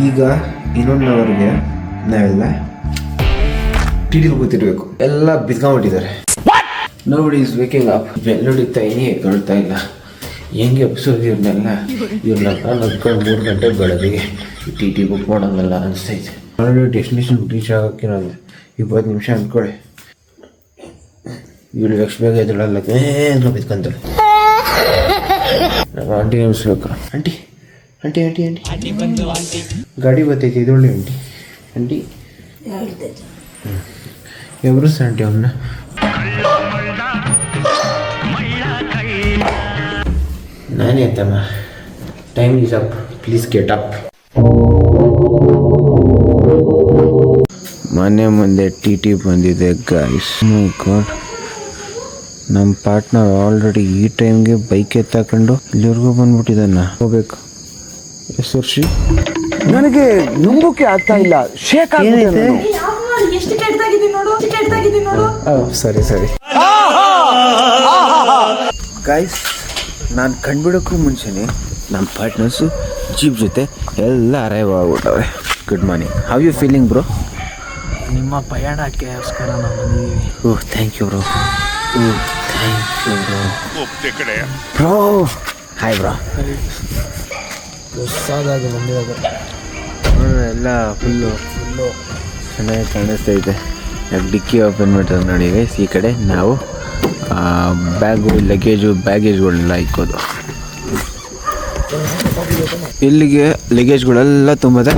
ಈಗ ಇನ್ನೊಂದು ಅವರ್ಗೆ ನಾವೆಲ್ಲ ಟಿಟಿಗೆ ಕೂತಿರ್ಬೇಕು. ಎಲ್ಲ ಬಿದ್ಕೊಂಡ್ಬಿಟ್ಟಿದ್ದಾರೆ. Nobody is waking up. ಬೆಲ್ಲುಡಿ ತೈನಿ ಕಾಣ್ತಾ ಇಲ್ಲ. ಹೆಂಗೆ ಎಬ್ಸೋದು ಇವ್ರನ್ನೆಲ್ಲ ನಡ್ಕೊಂಡು 3 ಗಂಟೆ ಬೆಳಗ್ಗೆ ಟಿ ಬುಕ್ ಮಾಡೋಂಗಲ್ಲ ಅನಿಸ್ತೈತೆ. ಆಲ್ರೆಡಿ ಡೆಸ್ಟಿನೇಷನ್ ರೀಚ್ ಆಗೋಕ್ಕೆ ನಾನು 20 ನಿಮಿಷ ಅಂದ್ಕೊಳ್ಳಿ. ಇವ್ರು ಎಷ್ಟು ಬೇಗ ಇದ್ರಲ್ಲ ಏನೋ ಬಿದ್ಕೊಂತಾಳೆ. ನಾವು ಆಂಟಿ ನೆನೆಸ್ಬೇಕು. ಆಂಟಿ ಆಂಟಿ ಆಂಟಿ ಆಂಟಿ ಗಾಡಿ ಬರ್ತೈತಿ ಇದೊಳ್ಳೆ ಆಂಟಿ ಆಂಟಿ ಎವ್ರಸ್ ಆಂಟಿ ಅವನ್ನ ನಾನೇ ಅಂತಮ್ಮ. Time is up, please get up. ಮನೆ ಮುಂದೆ ಟಿ ಬಂದಿದೆ ಗಾಯ್ಸ್. ಮೈ ಗಾಡ್, ನಮ್ಮ ಪಾರ್ಟ್ನರ್ ಆಲ್ರೆಡಿ ಈ ಟೈಮ್ಗೆ ಬೈಕ್ ಎತ್ತಾಕೊಂಡು ಇಲ್ಲಿವರೆಗೂ ಬಂದ್ಬಿಟ್ಟಿದ್ದಾನ. ಹೋಗ್ಬೇಕು. ಎಷ್ಟು ವರ್ಷ ನನಗೆ ನುಂಗೋಕೆ ಆಗ್ತಾ ಇಲ್ಲ. ಶೇಕ್ ಏನೈತೆ? ಸರಿ ಸರಿ ಗಾಯ್ಸ್, ನಾನು ಕಂಡುಬಿಡೋಕ್ಕೂ ಮುಂಚೆನೆ ನಮ್ಮ ಪಾರ್ಟ್ನರ್ಸು ಜೀಪ್ ಜೊತೆ ಎಲ್ಲ ಅರೈವ್ ಆಗ್ಬಿಟ್ಟವ್ರೆ. Good morning. How you feeling bro? ನಿಮ್ಮ ಪಯಣಕ್ಕೆ ನಾವು ಬಂದಿದ್ದೀವಿ. Oh thank you bro. Oh thank you bro. Bro hi bro. ಹೊಸದಾಗಿ ಬಂದಿರೋದು ಎಲ್ಲ ಫುಲ್ಲು ಚೆನ್ನಾಗಿ ಕಾಣಿಸ್ತೈತೆ. ಡಿಕ್ಕಿ ಓಪನ್ ಮಾಡ್ತಾರೆ ನೋಡಿ ಗೈಸ್. ಈ ಕಡೆ ನಾವು ಬ್ಯಾಗು ಬ್ಯಾಗೇಜ್ಗಳನ್ನೆಲ್ಲ ಇಕ್ಕೋದು. ಇಲ್ಲಿಗೆ ಲಗೇಜ್ಗಳೆಲ್ಲ ತುಂಬದೆ.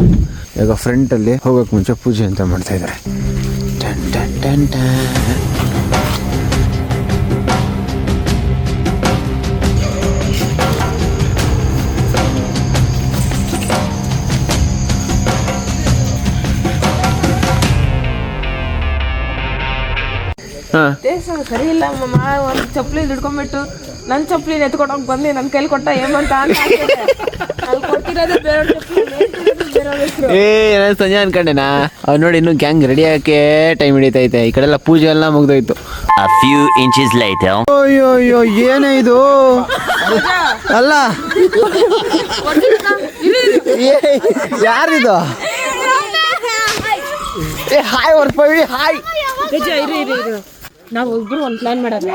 ಈಗ ಫ್ರಂಟಲ್ಲಿ ಹೋಗೋಕ್ಕೆ ಮುಂಚೆ ಪೂಜೆ ಅಂತ ಮಾಡ್ತಾಯಿದ್ದಾರೆ. Ton ton ton ton. ಸರಿ ಇಲ್ಲ ಮಮ್ಮ, ಒಂದು ಚಪ್ಪಲಿ ಹಿಡ್ಕೊಂಡ್ಬಿಟ್ಟು ನನ್ನ ಚಪ್ಪಲಿ ಎತ್ಕೊಡೋಕೆ ಬಂದು ನನ್ನ ಕೈಲಿ ಕೊಟ್ಟ ಏಮಂತ ಅಲ್ಲಿ ಕೊಟ್ಟಿರೋದು ನಾನು ಸಂಜೆ ಅನ್ಕೊಂಡೆನಾ. ಅವ್ರು ನೋಡಿ ಇನ್ನೂ ಗ್ಯಾಂಗ್ ರೆಡಿ ಆಗಕ್ಕೆ ಟೈಮ್ ಹಿಡಿತೈತೆ. ಈ ಕಡೆ ಎಲ್ಲ ಪೂಜೆ ಎಲ್ಲ ಮುಗ್ದೋಯ್ತು. A few inches later. ಅಯ್ಯೋ ಅಯ್ಯೋ ಏನೇ ಇದು? ಅಲ್ಲ ಯಾರಿದು? ಹಾಯ್ ವರ್ಪವಿ ಹಾಯ್. ನಾವು ಇಬ್ರು ಒಂದು ಪ್ಲಾನ್ ಮಾಡೋದು.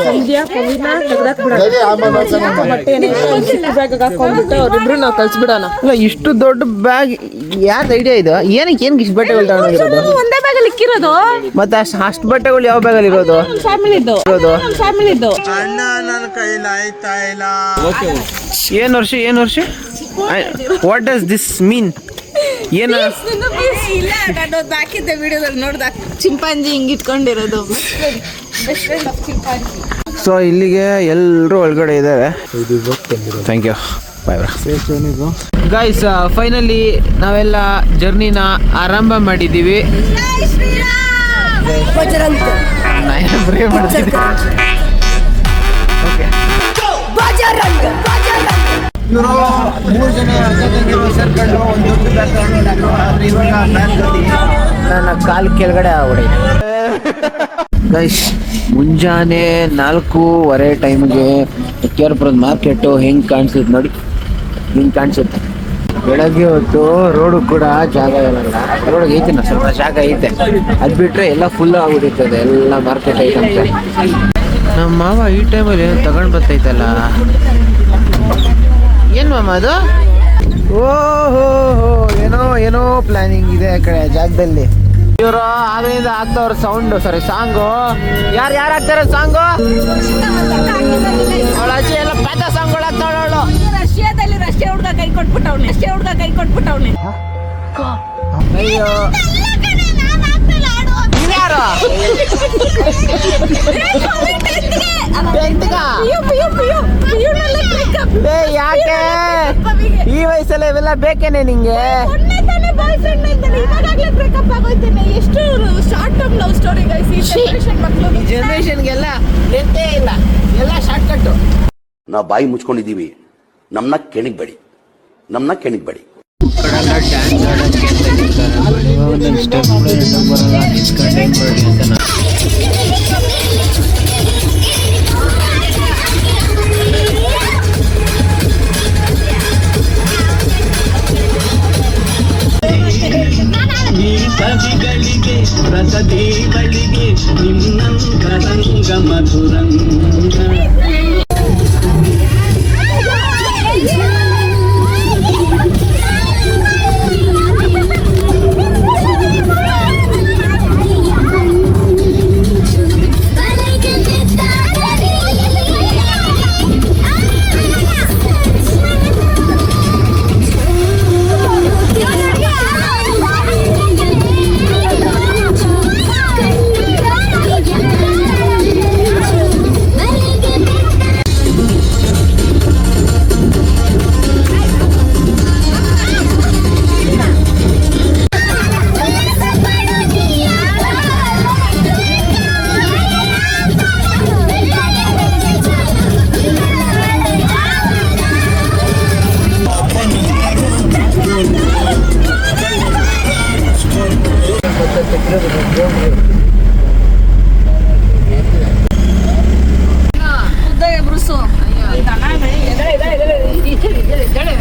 ಸಂಧ್ಯಾ ಕವಿನ ತೆಗ್ದಾಕ್ ಬಿಡೋಣ. ಬ್ಯಾಗ್ ಹಾಕೊಂಡ್ಬಿಟ್ಟು ಅವ್ರಿಬ್ರು ನಾವು ಕಳ್ಸಿಬಿಡೋಣ. ಅಲ್ಲ ಇಷ್ಟು ದೊಡ್ಡ ಬ್ಯಾಗ್ ಯಾರ್ದು ಐಡಿಯಾ ಇದು? ಏನಕ್ಕೆ ಇಷ್ಟು ಬಟ್ಟೆಗಳು ತಗೊಂಡೋಗಿರೋದು? ಒಂದೇ ಬ್ಯಾಗಲ್ಲಿ ಇಕ್ಕಿರೋದು. ಮತ್ತೆ ಅಷ್ಟು ಬಟ್ಟೆಗಳು ಯಾವ ಬ್ಯಾಗಲ್ಲಿ ಇರೋದು? ಫ್ಯಾಮಿಲಿದು. ಏನು ವರ್ಷ ವಾಟ್ ಡಸ್ ದಿಸ್ ಮೀನ್? ಏನು ಇಲ್ಲ, ನಾನು ಹಾಕಿದ್ದೆ ವಿಡಿಯೋದಲ್ಲಿ ನೋಡ್ದ. ಚಿಂಪಾಂಜಿ ಹಿಂಗ್ ಇಟ್ಕೊಂಡಿರೋದು. ಸೊ ಇಲ್ಲಿಗೆ ಎಲ್ಲರೂ ಒಳಗಡೆ ಇದ್ದಾರೆ. Thank you. Bye bro. Guys finally ನಾವೆಲ್ಲ ಜರ್ನಿನ ಆರಂಭ ಮಾಡಿದ್ದೀವಿ. ಪ್ರೇ ಮಾಡ್ತೀವಿ. ಇವರು 3 ಜನ ಸೇರ್ಕೊಂಡು ಒಂದು ದೊಡ್ಡ ಬ್ಯಾಗ್ ತಗೊಂಡು ಆದರೆ ಇವಾಗ ಬ್ಯಾಗಲ್ಲಿ ನನ್ನ ಕಾಲು ಕೆಳಗಡೆ ಆಗ್ಬಿಡೈತೆ. ಗೈಸ್ ಮುಂಜಾನೆ 4:15 ಟೈಮ್ಗೆ ಕೆಆರ್ಪುರದ ಮಾರ್ಕೆಟು ಹೆಂಗೆ ಕಾಣಿಸುತ್ತೆ ನೋಡಿ. ಹಿಂಗೆ ಕಾಣಿಸುತ್ತೆ. ಬೆಳಗ್ಗೆ ಹೊತ್ತು ರೋಡು ಕೂಡ ಜಾಗ ಇರಲ್ಲ. ರೋಡಿಗೆ ಐತೆ ಸ್ವಲ್ಪ ಜಾಗ ಐತೆ. ಅದು ಬಿಟ್ಟರೆ ಎಲ್ಲ ಫುಲ್ ಆಗ್ಬಿಟ್ಟಿರ್ತದೆ ಎಲ್ಲ ಮಾರ್ಕೆಟ್ ಐಟಮ್ಸ್. ನಮ್ಮ ಮಾವ ಈ ಟೈಮಲ್ಲಿ ಏನು ತಗೊಂಡು ಬರ್ತೈತಲ್ಲ. ಏನು ಮಾಮ ಅದು? ಓಹೋ ಏನೋ ಪ್ಲಾನಿಂಗ್ ಇದೆ ಆ ಕಡೆ ಜಾಗದಲ್ಲಿ. ಇವರು ಆಗಲಿಂದ ಆಗ್ತವ್ರ ಸೌಂಡು ಸಾಂಗು. ಯಾರು ಆಗ್ತಾರೆ ಸಾಂಗು? ಅವಳ ಅಜ್ಜಿ ಎಲ್ಲ ಪೇದ ಸಾಂಗ್ಗಳು ಆಗ್ತಾವಳು. ರಷ್ಯಾದಲ್ಲಿ ರಷ್ಯಾ ಹುಡುಗ ಕೈ ಕೊಟ್ಬಿಟ್ಟವ್ನೆ. ಅಯ್ಯೋ ಇನ್ಯಾರು? ಯಾಕೆ ಈ ವಯಸ್ಸಲ್ಲಿ ಇವೆಲ್ಲ ಬೇಕೇನೆ ನಿಂಗೆ? ಎಷ್ಟು short term love story guys. ಈ ಜನರೇಷನ್ಗೆಲ್ಲ ಲೆಂತೇ ಇಲ್ಲ, ಎಲ್ಲ ಶಾರ್ಟ್ ಕಟ್ಟು. ನಾವು ಬಾಯಿ ಮುಚ್ಕೊಂಡಿದ್ದೀವಿ, ನಮ್ಮನ್ನ ಕೆಣಿಗ್ಬೇಡಿ. ಡ್ಯಾನ್ಸ್ ಆಡೋಕ್ಕೆ ಅಂತ ಸ್ಟೆಪ್ ಬರಲ್ಲ ನಿಂತ್ಕೊಂಡು ಹೆಂಗ್ ಮಾಡಿ ಅಂತ. ರಸದೇವಳಿಗೆ ನಿನ್ನಂತರಂಗ ಮಧುರಂಗ.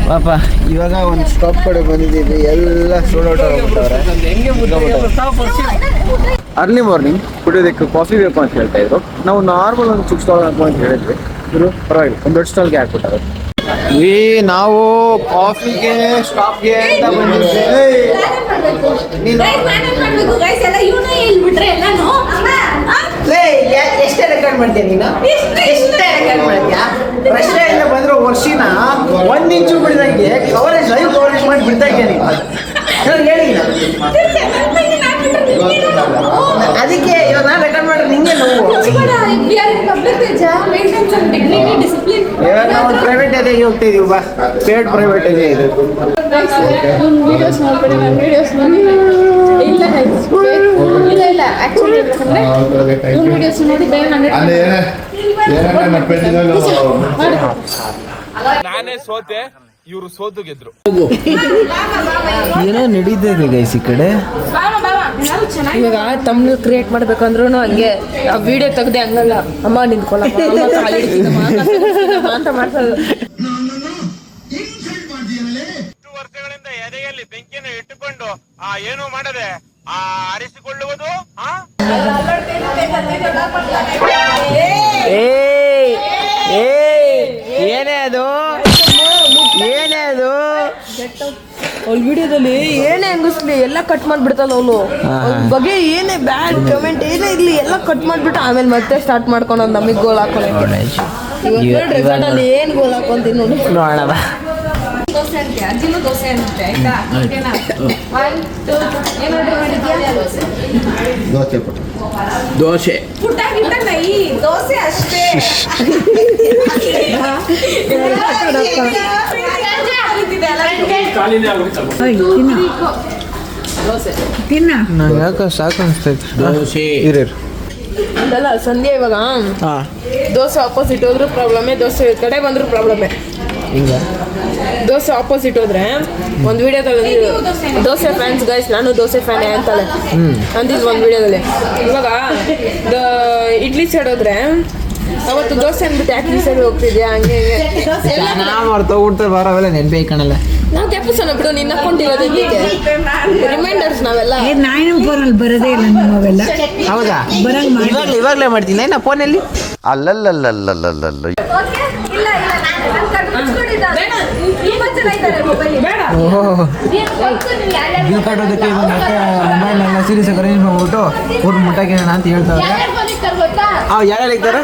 ಪಾಪ ಇವಾಗ ಒಂದು ಸ್ಟಾಪ್ ಕಡೆ ಬಂದಿದ್ದೀವಿ, ಎಲ್ಲ ಸೋಲೋಟ ಹೋಗ್ಬಿಟ್ಟವ್ರೆ. ಅರ್ಲಿ ಮಾರ್ನಿಂಗ್ ಕುಡಿಯೋದಕ್ಕೆ ಕಾಫಿ ಬೇಕು ಅಂತ ಹೇಳ್ತಾ ಇದ್ರು. ನಾವು ನಾರ್ಮಲ್ ಒಂದು ಚಿಕ್ಕ ಸ್ಟಾಲ್ ಹಾಕೋ ಅಂತ ಹೇಳಿದ್ವಿ. ಇವರು ಪರವಾಗಿಲ್ಲ ಒಂದು ದೊಡ್ಡ ಸ್ಟಾಲ್ಗೆ ಹಾಕ್ಬಿಟ್ಟಾರೆ. ನಾವು ಕಾಫಿಗೆ ಸ್ಟಾಪ್ಗೆ ಅಂತ ಬಂದಿದ್ವಿ. ಎಷ್ಟೇ ರೆಕಾರ್ಡ್ ಮಾಡ್ತೀಯ ನೀನು? ಎಷ್ಟೇ ರೆಕಾರ್ಡ್ ಮಾಡ್ತೀಯಾ? ರಷ್ಯಾದಿಂದ ಬಂದಿರೋ ವರ್ಷಿನ 1 ಇಂಚು ಬಿಡಿದಂಗೆ ಕವರೇಜ್ ಲೈವ್ ಕವರೇಜ್ ಮಾಡಿ ಬಿಡ್ತಾ ಇದ್ದೆ ನೀನು. ಹೇಳಿ ಅದಕ್ಕೆ ಇವಾಗ ನಾನು ರೆಕಾರ್ಡ್ ಮಾಡ್ರೆ ನಿಂಗೆ ನೋವು. ಇವಾಗ ನಾವು ಪ್ರೈವೇಟ್ ಅದೇ ಹೋಗ್ತಾ ಇದೀವಿ. ಬಾ ಪೇಡ್ ಪ್ರೈವೇಟ್ ಅದೇ ಇದು. ನಾನೇ ಸೋತೆ, ಇವರು ಸೋತು ಗೆದ್ರು. ಏನೋ ನಡೀತಿದೆ ಗೈಸ್ ಈ ಕಡೆ. ಇವಾಗ ತಮ್ಮನ ಕ್ರಿಯೇಟ್ ಮಾಡ್ಬೇಕಂದ್ರೂ ಹಂಗೆ ವಿಡಿಯೋ ತೆಗ್ದೆ ಹಂಗಲ್ಲ, ಅಮ್ಮ ನಿಂತ್ಕೊಳ್ಳಪ್ಪ ಅಂತ ಮಾಡ್ತಾರೆ. ವರ್ಷಗಳಿಂದ ಎದೆಯಲ್ಲಿ ಬೆಂಕಿಯನ್ನು ಇಟ್ಟುಕೊಂಡು ಏನು ಮಾಡದೆ ಆರಿಸಿಕೊಳ್ಳುವುದು. ಏನೇ ಅದು ಏನೇ ಅದು ಅವ್ಳ ವಿಡಿಯೋದಲ್ಲಿ ಏನೇ ಹಂಗಿಸ್ಲಿ ಎಲ್ಲ ಕಟ್ ಮಾಡ್ಬಿಡ್ತಾನ ಅವನು. ಬಗ್ಗೆ ಏನೇ ಬ್ಯಾಡ್ ಕಮೆಂಟ್ ಏನೇ ಇರ್ಲಿ ಎಲ್ಲ ಕಟ್ ಮಾಡ್ಬಿಟ್ಟು ಆಮೇಲೆ ಮತ್ತೆ ಸ್ಟಾರ್ಟ್ ಮಾಡ್ಕೊಂಡು ನಮಗೆ ಗೋಲ್ ಹಾಕೊಂಡು ಏನ್ ಗೋಲ್ ಹಾಕೊಂತೀನಿ ನೋಡಿ. ನೋಡೋಣ ಬಾ. ದೋಸೆ ಅಂತೆ, ಅಜ್ಜಿನೂ ದೋಸೆ ಅಂತೆ. ಆಯ್ತಾ? ಓಕೆನಾ? 1 2 ಏನು ಆರ್ಡರ್ ಮಾಡಿದ್ಯಾ? ದೋಸೆ ಪುಟ್ಟಾಗಿದ್ದ ನೈ ದೋಸೆ ಅಷ್ಟೇ. ನಂಗೆ ಯಾಕೆ ಸಾಕು ಅನಿಸ್ತೈತೆ ದೋಸೆ. ಅದಲ್ಲ ಸಂಧ್ಯಾ ಇವಾಗ ದೋಸೆ ಆಪೋಸಿಟ್ ಹೋದ್ರು ಪ್ರಾಬ್ಲಮೇ, ದೋಸೆ ಕಡೆ ಬಂದ್ರು ಪ್ರಾಬ್ಲಮೇ. ಹಿಂಗ ದೋಸೆ ಆಪೋಸಿಟ್ ಹೋದ್ರೆ ಒಂದು ವಿಡಿಯೋದಲ್ಲಿ ದೋಸೆ ಫ್ಯಾನ್ಸ್ ಗೈಸ್ ನಾನು ದೋಸೆ ಫ್ಯಾನೇ ಅಂತಾಳೆ ಅಂದಿದ್ದು ಒಂದು ವಿಡಿಯೋದಲ್ಲಿ. ಇವಾಗ ಇಡ್ಲಿ ಸೈಡ್ ಹೋದ್ರೆ ಅವತ್ತು ದೋಸೆ ಅಂದ್ಬಿಟ್ಟು ಯಾಕೆ ಈ ಸೈಡ್ ಹೋಗ್ತಿದ್ಯಾ ಹಂಗೆ ನಾವು ಮರ್ತೋಗ್ಬಿಡ್ತಾರೆ ಬರೋವೆಲ್ಲ ನೆನಪೇ ಕಾಣಲ್ಲ. ನಾವು ಕ್ಯಾಪುಸನ ಬಿಡು ನಿನ್ನ ಅಕೌಂಟಿರೋದು ರಿಮೈಂಡರ್ಸ್ ನಾವೆಲ್ಲ. ನಾನು ಫೋನಲ್ಲಿ ಬರೋದೇ ಇಲ್ಲ ನಮ್ಮವೆಲ್ಲ. ಹೌದಾ? ಇವಾಗಲೇ ಮಾಡ್ತೀನಿ ನಾ ಫೋನಲ್ಲಿ. ಅಲ್ಲಲ್ಲಲ್ಲಲ್ಲಲ್ಲಲ್ಲ ಬಿಲ್ ಕಟ್ಟೋದಕ್ಕೆ ಮೊಬೈಲ್ನೆಲ್ಲ ಸೀರಿಯಸ್ ಆಗಿ ಅರೇಂಜ್ ಮಾಡ್ಬಿಟ್ಟು ಊಟ ಮುಟ್ಟಕ್ಕೆ ಅಂತ ಹೇಳ್ತಾರೆ. ಯಾರು ಹೇಳ್ತಾರೆ?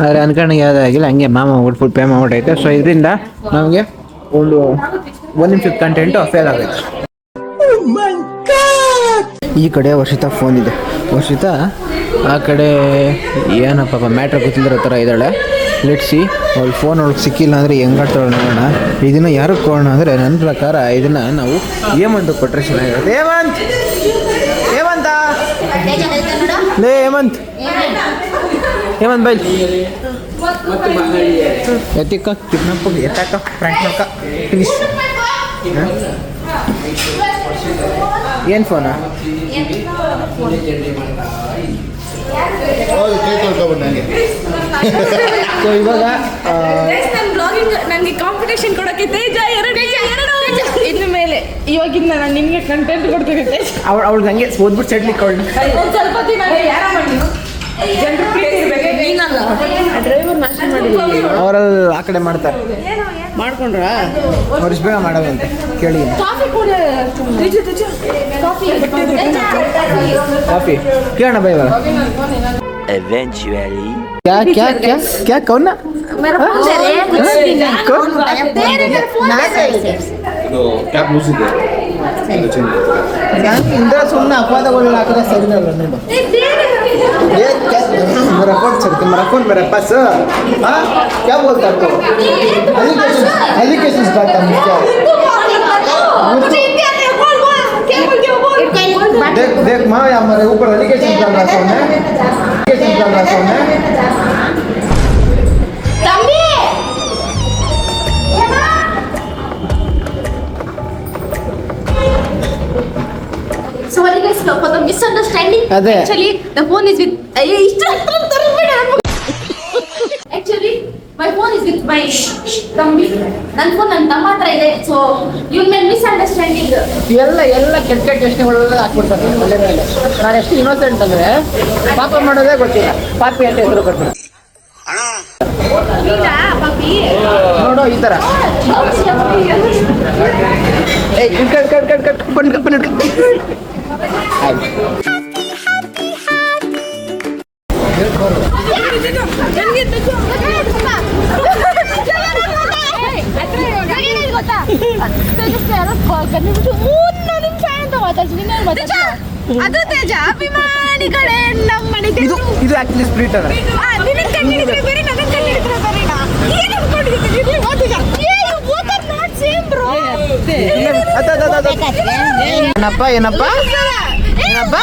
ಆದರೆ ಅನ್ಕೊಂಡಂಗೆ ಯಾವುದಾಗಿಲ್ಲ, ಹಂಗೆ ಮಾಮ ಫುಲ್ ಪೇ ಮಾಡ್ಬಿಟ್ಟೈತೆ. ಸೊ ಇದರಿಂದ ನಮಗೆ ಒಂದು 1 ನಿಮಿಷದ ಕಂಟೆಂಟು ಫೇಲ್ ಆಗೈತೆ. ಈ ಕಡೆ ವರ್ಷಿತಾ ಫೋನ್ ಇದೆ. ವರ್ಷಿತಾ ಆ ಕಡೆ ಏನಪ್ಪ ಮ್ಯಾಟ್ರ್ ಗೊತ್ತಿಲ್ಲದಿರೋ ಥರ ಇದ್ದಾಳೆ. ಲೆಟ್ಸಿ ಅವಳು ಫೋನ್ ಅವಳಿಗೆ ಸಿಕ್ಕಿಲ್ಲ ಅಂದರೆ ಹೆಂಗಾಡ್ತಾಳೆ ನೋಡೋಣ. ಇದನ್ನು ಯಾರಿಗೆ ಕೊಡೋಣ ಅಂದರೆ ನನ್ನ ಪ್ರಕಾರ ಇದನ್ನು ನಾವು ಹೇಮಂತ್ ಕೊಟ್ಟರೆ ಚೆನ್ನಾಗಿರುತ್ತೆ. ಹೇಮಂತ ಲೇ ಹೇಮಂತ್ ಬೈ ಎತ್ತಿಕ್ಕ ಕಿಡ್ನಪ್ಪ ಎತ್ತಾಕ ಫ್ರಂಟ್ ಫಿನಿಶ್. ಏನು ಫೋನಾ? ಮಾಡ್ತೀವಿ. ಇಲ್ಲೇ ಚಟ್ನಿ ಮಾಡ್ತಾ ಇದ್ದೀವಿ. ಸೊ ಇವಾಗ ನನಗೆ ಕಾಂಪಿಟೇಷನ್ ಕೊಡೋಕೆ ತೇಜ ಎರಡು ಇನ್ನು ಮೇಲೆ ಇವಾಗಿಂದ ನಾನು ನಿನ್ಗೆ ಕಂಟೆಂಟ್ ಕೊಡ್ತೀನಿ ತೇಜ. ಅವಳಿಗೆ ಹಂಗೆ ಓದ್ಬಿಟ್ಟು ಚಟ್ನಿ ಕೊಂಡು ಒಂದು ಸ್ವಲ್ಪ ದಿನ ಯಾರ ಮಾಡಿ ಜನರು ಪ್ರೀತಿ ಇರ್ಬೇಕು ನೀನಲ್ಲ ಡ್ರೈವರ್ ನಾಶ ಮಾಡಿ ಅವರಲ್ಲಿ ಆ ಕಡೆ ಮಾಡ್ತಾರೆ. ಮಾಡ್ಕೊಂಡ್ರ ಅವ್ರು ಬೇಗ ಮಾಡೋದಂತೆ ಕೇಳಿ. ಕಾಫಿ ಕೂಡ ಕಾಫಿ ಕೇಳೋಣ ಬೈ ಇವಾಗ. Eventually. क्या कौन ना मेरा फोन दे रहे हैं कौन तेरे मेरा फोन दे इंद्र सुनना अपवादಗಳು ಹಾಕಿದ್ರೆ ಸರಿ ಅಲ್ಲ ನೋಡು. ये क्या मेरा फोन चल मेरा फोन मेरे पास हां क्या बोलता तू एजुकेशन स्टार्ट कर क्या देख देख माँ हमारे ऊपर एजुकेशन चल रहा है एजुकेशन चल रहा है Sorry guys for the misunderstanding. Adhe. Actually, the phone is with. Actually, my phone is with my Tambi. ನನ್ನ phone ನನ್ನ ತಮ್ಮ ಹತ್ರ ಇದೆ. So you may misunderstanding. ಎಲ್ಲ ಕೆಟ್ಟ ಕೆಟ್ಟ ಯೋಚನೆಗಳೆಲ್ಲ ಹಾಕ್ಬಿಡ್ತಾರೆ ಒಳ್ಳೆ ಮೇಲೆ. ನಾನು ಎಷ್ಟು ಇನ್ನೋಸೆಂಟ್ ಅಂದ್ರೆ ಪಾಪ ಮಾಡೋದೇ ಗೊತ್ತಿಲ್ಲ. ಪಾಪಿ ಅಂತ ಹೆಸರು ಕೊಡ್ತಾರೆ ನೋಡೋ ಈ ತರ. ಅದು ತೇಜ ಅಭಿಮಾನಿಗಳೇ ನಮ್ಮ ಮನೆ ಇದು ಆಕ್ಚುಲಿ ಸ್ಪ್ಲಿಟ್ ಅದ. ಏನಪ್ಪ ಏನಪ್ಪ ಏನಪ್ಪ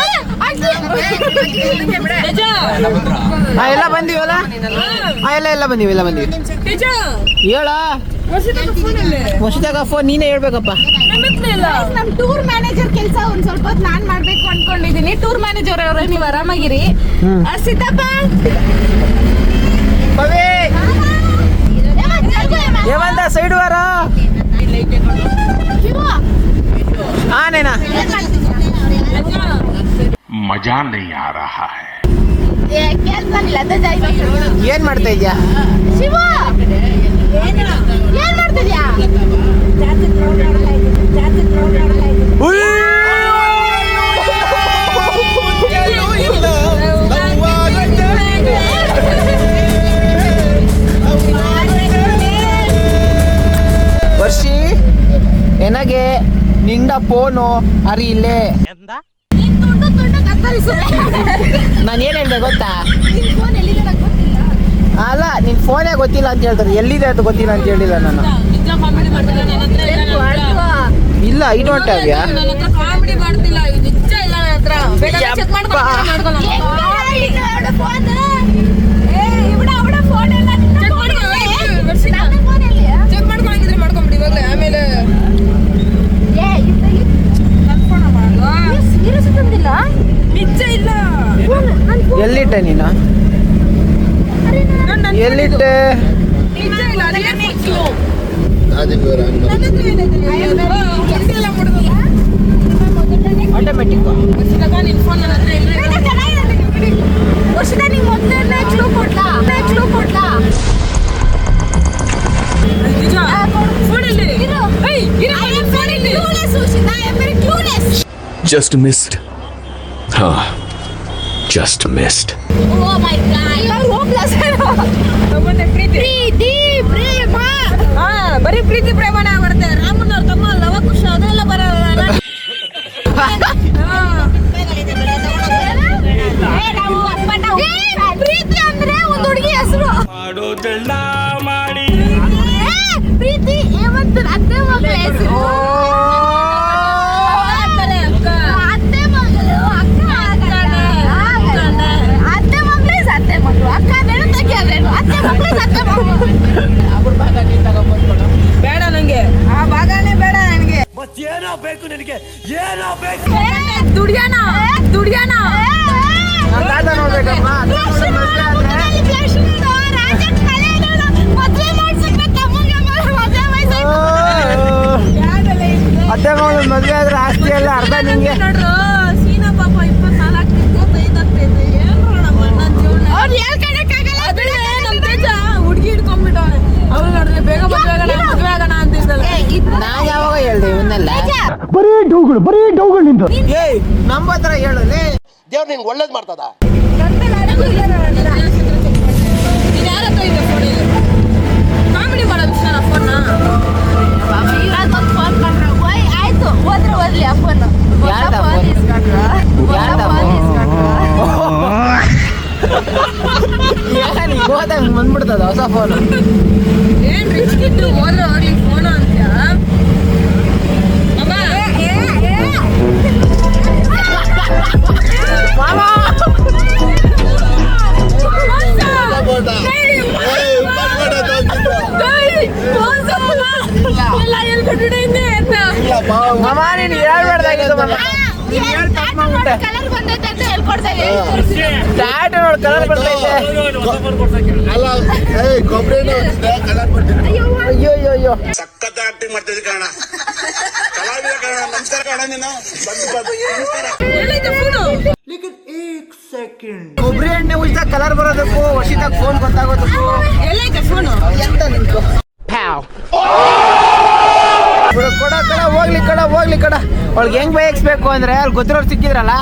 ಎಲ್ಲ ಬಂದಿವಲ್ಲ ಎಲ್ಲ ಬಂದಿವಿ ಹೇಳ ವರ್ಷದಾಗ ಫೋನ್ ನೀನೇ ಹೇಳ್ಬೇಕಪ್ಪ. ನಮ್ ಟೂರ್ ಮ್ಯಾನೇಜರ್ ಕೆಲಸ ಒಂದ್ ಸ್ವಲ್ಪ ಹೊತ್ತು ನಾನ್ ಮಾಡ್ಬೇಕು ಅನ್ಕೊಂಡಿದೀನಿ. ಟೂರ್ ಮ್ಯಾನೇಜರ್ ಅವ್ರೆ ನೀವು ಆರಾಮಾಗಿರಿ. ಸಿದ್ದಪ್ಪ ಏವಂತ ಸೈಡ್ ವಾರ ಆನೇನಾ मजा नहीं आ रहा है. ಏನ್ ಮಾಡ್ತಾ ಇದ್ಯಾ? ಶಿವ ಏನ್ ಮಾಡ್ತಿದ್ಯಾ? ವರ್ಷಿ ಎನಗೆ ನಿಂದ ಫೋನು ಅರಿ ಇಲ್ಲೇ ನಾನು ಏನ್ ಹೇಳ್ದೆ ಗೊತ್ತಾ? ಅಲ್ಲ ನಿನ್ ಫೋನೇ ಗೊತ್ತಿಲ್ಲ ಅಂತ ಹೇಳ್ತಾರೆ. ಎಲ್ಲಿದೆ ಅಂತ ಗೊತ್ತಿಲ್ಲ ಅಂತ ಹೇಳಿಲ್ಲ ನಾನು. ಇಲ್ಲ I don't have yeah comedy ಮಾಡ್ತಿಲ್ಲ ನಿಜ ಇಲ್ಲ ನನ್ನ ಹತ್ರ. ಚೆಕ್ ಮಾಡ್ಕೊಂಡಿದ್ರೆ ಮಾಡ್ಕೊಂಬಿಡಿ ಇವಾಗಲೇ. ಆಮೇಲೆ ನಿಜ ಇಲ್ಲ. ಎಲ್ಲಿಟ್ಟೆ ನೀನು? ಎಲ್ಲಿಟ್ಟೆ? ನಿಜ ಇಲ್ಲ. ಆಟೋಮೆಟಿಕ್ ನಿನ್ ಫೋನ್ ನನ್ನ ಹತ್ರ ಇಲ್ಲ. Just missed. Huh. Just missed. Oh my god, you are hopeless. ಪ್ರೀತಿ ಪ್ರೇಮ ಬರೀ ಪ್ರೀತಿ ಪ್ರೇಮನೇ ಬರುತ್ತೆ. ರಾಮನ್ ಅವ್ರ ತಮ್ಮ ಲವಕುಶ ಅದೆಲ್ಲ ಬರಲ್ಲ. ಪ್ರೀತಿ ಅಂದ್ರೆ ಒಂದು ಹುಡುಗಿ ಹೆಸರು ಪ್ರೀತಿ ಹೇಮಂತ್ ಅತ್ತೆ ಮಗಳ ಹೆಸರು. ಅತ್ತೆ ಮಗಳು ಅಕ್ಕ ಅತ್ತೆ ಮಗಳು ಅತ್ತೆ ಮಗಳು ಅಕ್ಕ ಅದೇನು ತಂಗಿ ಅದೇನು ಅತ್ತೆ ಮಗಳು ಅತ್ತೆ ಮಗಳು. ಬೇಡ ನಂಗೆ ಡೌಗಳು ಬರೀ ಡೌಗಳು ನಿಂತು. ಏಯ್ ನಮ್ಮ ಹತ್ರ ಹೇಳಲೇ ದೇವ್ರು ನಿನ್ಗೆ ಒಳ್ಳೇದು ಮಾಡ್ತದ. ಕಾಮಿಡಿ ಮಾಡೋದು ಫೋನ್ ಆಯ್ತು ಹೋದ್ರೆ ಹೋಗ್ಲಿ ಆ ಫೋನ್ ಹೋದಾಗ ಬಂದ್ಬಿಡ್ತದ ಹೊಸ ಫೋನ್. ಏನ್ ರಿಚ್ ಕಿಟ್ಟು ಹೋದ್ರೆ ಹೋಗ್ಲಿ ಫೋನ್ ಅಂತ್ಯಾ ಸಖತ್ ಆಕ್ಟಿಂಗ್ ಮಾಡ್ತಿದ್ದೆ ಕಾರಣ ಕಲಾವಿದ ಕಾರಣ. ನಮಸ್ಕಾರ ಕಾರಣ ನೀನು ಕೊಬ್ಬರಿ ಎಣ್ಣೆ ಉಜ್ದಾಗ ಕಲರ್ ಬರೋದಕ್ಕೂ ವರ್ಷದಾಗ ಫೋನ್ ಗೊತ್ತಾಗೋದಕ್ಕೂ ಎಲ್ಲೈತೆ ಫೋನು ಎಂತ ನಿಂತು ಹೋಗ್ಲಿ ಕಡ ಅವ್ಳಿಗೆ ಹೆಂಗ್ ಬಯಸ್ಬೇಕು ಅಂದ್ರೆ ಅಲ್ಲಿ ಗೊತ್ತಿರೋರು ಸಿಕ್ಕಿದ್ರಲ್ಲ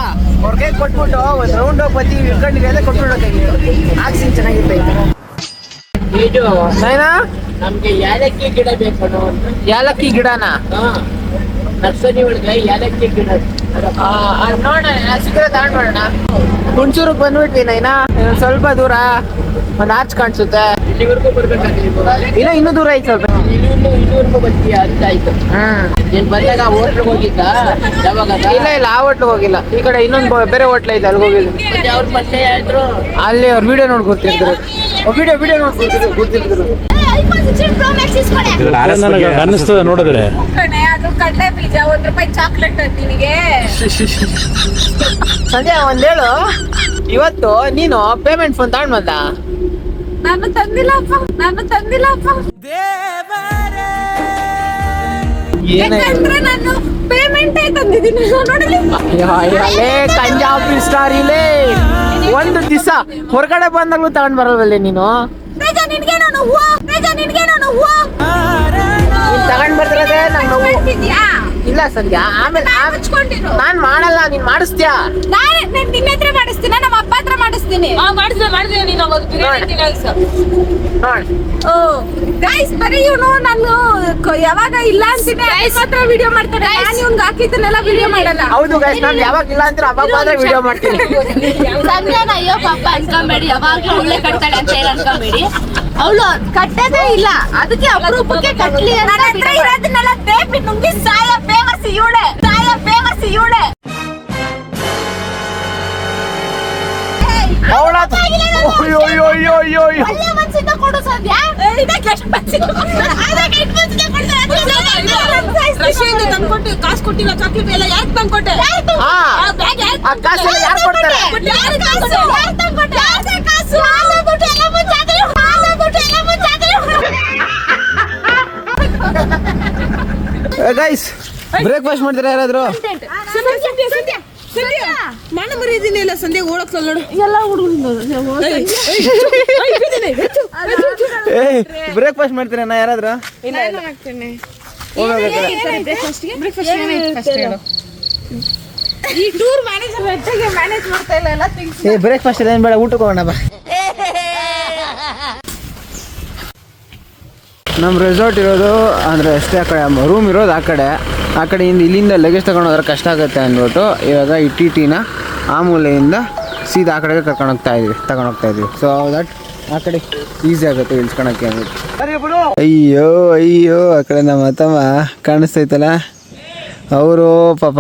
ಅವ್ರಿಗೆ ಕೊಟ್ಬಿಟ್ಟು ಒಂದ್ ರೌಂಡ್ ಹೋಗಿ ಬತ್ತಿ ಇಟ್ಕೊಂಡಿಗೆ ಕೊಟ್ಬಿಡೋದಾಗಿತ್ತು. ಆಕ್ಸಿನ್ ಚೆನ್ನಾಗಿರ್ತೈತೆ. ಇದು ನೈನಾ ನಮ್ಗೆ ಯಾಲಕ್ಕಿ ಗಿಡ ಬೇಕು. ಯಾಲಕ್ಕಿ ಗಿಡನ ನರ್ಸರಿ ಒಳಗೆ ಯಾಲಕ್ಕಿ ಗಿಡ ನೋಡೋಣ ಸಿಕ್ಕರೆ ತಗೊಂಡ್ಬಿಡೋಣ. ಹುಣಸೂರಿಗೆ ಬಂದ್ಬಿಟ್ವಿ ನೈನಾ. ಸ್ವಲ್ಪ ದೂರ ಒಂದ್ ಆರ್ಚ್ ಕಾಣಿಸುತ್ತೆ. ಇಲ್ಲಿವರೆಗೂ ಬರ್ಬೇಕಾದ್ರೆ ಇಲ್ಲ ಇನ್ನೂ ದೂರ ಐತೆ ಸ್ವಲ್ಪ. ಇಲ್ಲಿವರೆಗೂ ಬರ್ತೀಯ ಅಂತ ಆಯ್ತು. ನೀನ್ ಬಂದಾಗ ಹೋಟ್ಲಿಗೆ ಹೋಗಿದ್ದ ಯಾವಾಗ? ಇಲ್ಲ ಆ ಹೋಟ್ಲಿಗೆ ಹೋಗಿಲ್ಲ. ಈ ಕಡೆ ಇನ್ನೊಂದು ಬೇರೆ ಹೋಟ್ಲ್ ಐತೆ ಅಲ್ಲಿಗೆ ಹೋಗಿಲ್ಲ. ಅವ್ರ ಪರಿಚಯ ಆಯ್ತು ಅಲ್ಲಿ ಅವ್ರ ವಿಡಿಯೋ ನೋಡಿ ಗೊತ್ತಿರ್ತಾರೆ. ವಿಡಿಯೋ ನೋಡಿ ಗೊತ್ತಿರ್ತಾರೆ. ಅನ್ನಿಸ್ತದೆ ನೋಡಿದ್ರೆ. ಅದು ಕಡಲೆ ಬೀಜ ₹1 ಚಾಕ್ಲೇಟ್ ನಿನಗೆ. ಸಂಜೆ ಒಂದ್ ಹೇಳು, ಇವತ್ತು ನೀನು ಪೇಮೆಂಟ್ ಫೋನ್ ತಗೊಂಡ್ ಬಂದ? ನಾನು ತಂದಿಲ್ಲಪ್ಪ ಯಾಕಂದ್ರೆ ನಾನು ಪೇಮೆಂಟ್ ತಂದಿದ್ದೀನಿ ನೋಡಲಿ. ಕಂಜಾಬ್ ಸ್ಟಾರ್ ಇಲ್ಲೇ ಒಂದು ದಿವಸ ಹೊರಗಡೆ ಬಂದಾಗ್ಲೂ ತಗೊಂಡ್ ಬರಲ್ವಲ್ಲೇ ನೀನು? ತಗೊಂಡ್ ಬರ್ತಿರೋದೇ ಇಲ್ಲ ಸಂಧ್ಯಾ. ಆಮೇಲೆ ನಾನ್ ಮಾಡಲ್ಲ, ನೀನ್ ಮಾಡಿಸ್ತೀಯಾ? ನಿನ್ನ ಹತ್ರ ಮಾಡಿಸ್ತೀನಿ, ನಮ್ಮ ಅಪ್ಪ ಹತ್ರ ಮಾಡಿಸ್ತೀನಿ. ಗೈಸ್ ಬರೀ ಇವನು ನಾನು ಯಾವಾಗ ಇಲ್ಲ ಅಂತೀನಿ ಮಾತ್ರ ವಿಡಿಯೋ ಮಾಡ್ತಾರೆ. ನಾನು ಇವ್ನಿಗೆ ಹಾಕಿದ್ದನ್ನೆಲ್ಲ ವಿಡಿಯೋ ಮಾಡಲ್ಲ. ಹೌದು ಗೈಸ್, ನಾನು ಯಾವಾಗ ಇಲ್ಲ ಅಂದ್ರೆ ಅವಾಗ ಮಾತ್ರ ವಿಡಿಯೋ ಮಾಡ್ತೀನಿ. ಸಂಜೆನ ಅಯ್ಯೋ ಪಾಪ ಅನ್ಕೊಂಬೇಡಿ, ಯಾವಾಗ್ಲೂ ಒಳ್ಳೆ ಕಟ್ತಾಳೆ ಅಂತ ಹೇಳಿ ಅನ್ಕೊಂಬೇಡಿ. ಅವಳು ಕಟ್ಟದೇ ಇಲ್ಲ, ಅದಕ್ಕೆ ಅಪರೂಪಕ್ಕೆ ಕಟ್ಲಿ ಅಂತ ಇರೋದನ್ನೆಲ್ಲ ಬೇಪಿ ನುಂಗಿ ಸಾಯ ಬೇವಸಿ ಇವಳೆ. ಒಳ್ಳೆ ಮನ್ಸಿಂದ ಕೊಡು ಸಂಧ್ಯಾ. ಕಾಸು ಕೊಟ್ಟಿಲ್ಲ, ಚಾಕ್ಲೇಟ್ ಎಲ್ಲ ಯಾಕೆ ತಂದ್ಕೊಟ್ಟೆ? ಕಾಸೆಲ್ಲ ಯಾರು ಕೊಡ್ತಾರೆ? ಗೈಸ್ ಬ್ರೇಕ್ಫಾಸ್ಟ್ ಮಾಡ್ತೀರಾ ಯಾರಾದ್ರು? ನಾನು ಮರಿದ್ದೀನಿ ಇಲ್ಲ ಸಂಧ್ಯಾ ಓಡಕ್ ನೋಡು ಎಲ್ಲ ಹುಡುಗರು ಬ್ರೇಕ್ಫಾಸ್ಟ್ ಮಾಡ್ತೀರಾ ಯಾರಾದ್ರು? ಈ ಟೂರ್ ಮ್ಯಾನೇಜರ್ ಹೆಚ್ಚಾಗಿ ಮ್ಯಾನೇಜ್ ಮಾಡ್ತಾ ಇಲ್ಲ ಎಲ್ಲ ಥಿಂಗ್ಸ್. ಬ್ರೇಕ್ಫಾಸ್ಟ್ ಏನ್ ಬೇಡ, ಊಟಕ್ಕೆ ಹೋಗೋಣ ಬಾ. ನಮ್ಮ ರೆಸಾರ್ಟ್ ಇರೋದು ಅಂದರೆ ಅಷ್ಟೇ, ಆ ಕಡೆ ರೂಮ್ ಇರೋದು ಆ ಕಡೆಯಿಂದ ಇಲ್ಲಿಂದ ಲಗೇಜ್ ತಗೊಂಡು ಹೋದ್ರೆ ಕಷ್ಟ ಆಗುತ್ತೆ ಅಂದ್ಬಿಟ್ಟು ಇವಾಗ ಈ ಟಿಟಿನ ಆ ಮೂಲೆಯಿಂದ ಸೀದಾ ಆ ಕಡೆಗೆ ತಗೊಂಡೋಗ್ತಾ ಇದ್ವಿ. ಸೊ ದಟ್ ಆ ಕಡೆ ಈಸಿ ಆಗುತ್ತೆ ಇಳಿಸ್ಕೊಳಕ್ಕೆ ಅಂದ್ಬಿಟ್ಟು. ಅಯ್ಯೋ ಆ ಕಡೆ ನಮ್ಮ ಅತ್ತಮ್ಮ ಕಾಣಿಸ್ತೈತಲ್ಲ, ಅವರು ಪಾಪ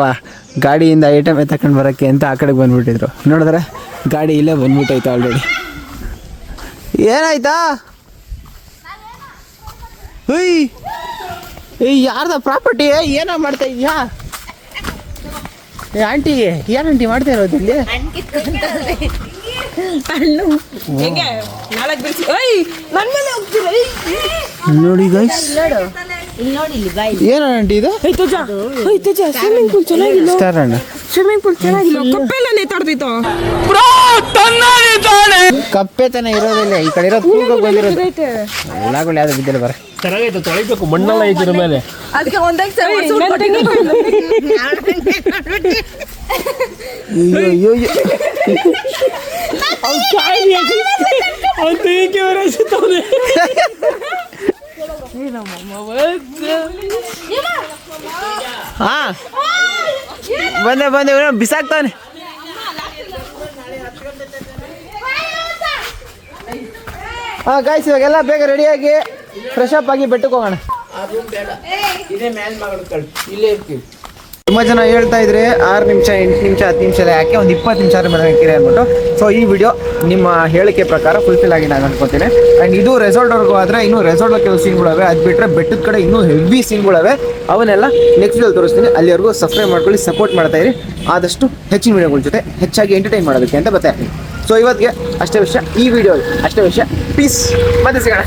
ಗಾಡಿಯಿಂದ ಐಟಮ್ ತಗೊಂಡು ಬರೋಕ್ಕೆ ಅಂತ ಆ ಕಡೆಗೆ ಬಂದ್ಬಿಟ್ಟಿದ್ರು. ನೋಡಿದ್ರೆ ಗಾಡಿ ಇಲ್ಲೇ ಬಂದ್ಬಿಟ್ಟೈತೆ ಆಲ್ರೆಡಿ. ಏನಾಯ್ತಾ? ಯಾರ್ದ ಪ್ರಾಪರ್ಟಿ? ಏನೋ ಮಾಡ್ತಾ ಇದೀಯಾ ಆಂಟಿ? ಏನ್ ಆಂಟಿ ಮಾಡ್ತಾ ಇರೋದು ಇಲ್ಲಿ? ನೋಡಿ ಗೈಸ್, ಇಲ್ಲಿ ನೋಡಿ ಇಲ್ಲಿ ಬಾಯ್ ಏನು ಆಂಟಿ ಇದು ಸ್ವಿಮ್ಮಿಂಗ್ ಪೂಲ್ ಚೆನ್ನಾಗಿಲ್ಲ ಸ್ಟಾರ್ ಅಣ್ಣ ಸ್ವಿಮ್ಮಿಂಗ್ ಪೂಲ್ ಚೆನ್ನಾಗಿಲ್ಲ ಕಪ್ಪೆಲ್ಲ ನೇತಾಡ್ತೈತೋ ಕಪ್ಪೆ ತನ ಇರೋದಿಲ್ಲ ಈ ಕಡೆ ಇರೋದು ಕೂಗ ಬಂದಿರೋದು ಎಲ್ಲಗಳು ಯಾವ್ದು ಬಿದ್ದಿಲ್ಲ ಬರ ಚೆನ್ನಾಗೈತೆ ತೊಳಿಬೇಕು ಮಣ್ಣೆಲ್ಲ ಐತಿರ ಮೇಲೆ ಅದಕ್ಕೆ ಒಂದಾಗ ಹಾ ಬಂದೆ ಬಿಸಾಕ್ತಾನೆ ಹಾ ಗಾಯ್ಸ್ ಇವಾಗೆಲ್ಲ ಬೇಗ ರೆಡಿಯಾಗಿ ಫ್ರೆಶ್ ಅಪ್ ಆಗಿ ಬೆಟ್ಟಕ್ಕೆ ಹೋಗೋಣ. ಇಲ್ಲೇ ಇರ್ತೀವಿ. ತುಂಬ ಜನ ಹೇಳ್ತಾ ಇದ್ರೆ 6 ನಿಮಿಷ 8 ನಿಮಿಷ 10 ನಿಮಿಷ ಎಲ್ಲ ಯಾಕೆ ಒಂದು 20 ನಿಮಿಷ ಹಾಕಿರಿ ಅಂದ್ಬಿಟ್ಟು. ಸೊ ಈ ವಿಡಿಯೋ ನಿಮ್ಮ ಹೇಳಿಕೆ ಪ್ರಕಾರ ಫುಲ್ಫಿಲ್ ಆಗಿ ನಾನು ಅನ್ಕೋತೀನಿ. ಆ್ಯಂಡ್ ಇದು ರೆಸಾರ್ಟ್ವರೆಗೂ ಆದರೆ ಇನ್ನೂ ರೆಸಾರ್ಟ್ ಕೆಲವು ಸೀನ್ಗಳವೆ, ಅದು ಬಿಟ್ಟರೆ ಬೆಟ್ಟದ ಕಡೆ ಇನ್ನೂ ಹೆವಿ ಸೀನ್ಗಳವೆ, ಅವನ್ನೆಲ್ಲ ನೆಕ್ಸ್ಟ್ ವಿಡಿಯೋ ತೋರಿಸ್ತೀನಿ. ಅಲ್ಲಿವರೆಗೂ ಸಬ್ಸ್ಕ್ರೈಬ್ ಮಾಡ್ಕೊಳ್ಳಿ, ಸಪೋರ್ಟ್ ಮಾಡ್ತಾ ಇರಿ. ಆದಷ್ಟು ಹೆಚ್ಚಿನ ವಿಡಿಯೋಗಳ ಜೊತೆ ಹೆಚ್ಚಾಗಿ ಎಂಟರ್ಟೈನ್ ಮಾಡೋದಕ್ಕೆ ಅಂತ ಬರ್ತಾ ಇರ್ತೀನಿ. ಸೊ ಇವತ್ತಿಗೆ ಅಷ್ಟೇ ವಿಷಯ, ಈ ವಿಡಿಯೋ ಅಷ್ಟೇ ವಿಷಯ. ಪೀಸ್, ಮತ್ತೆ ಸಿಗೋಣ.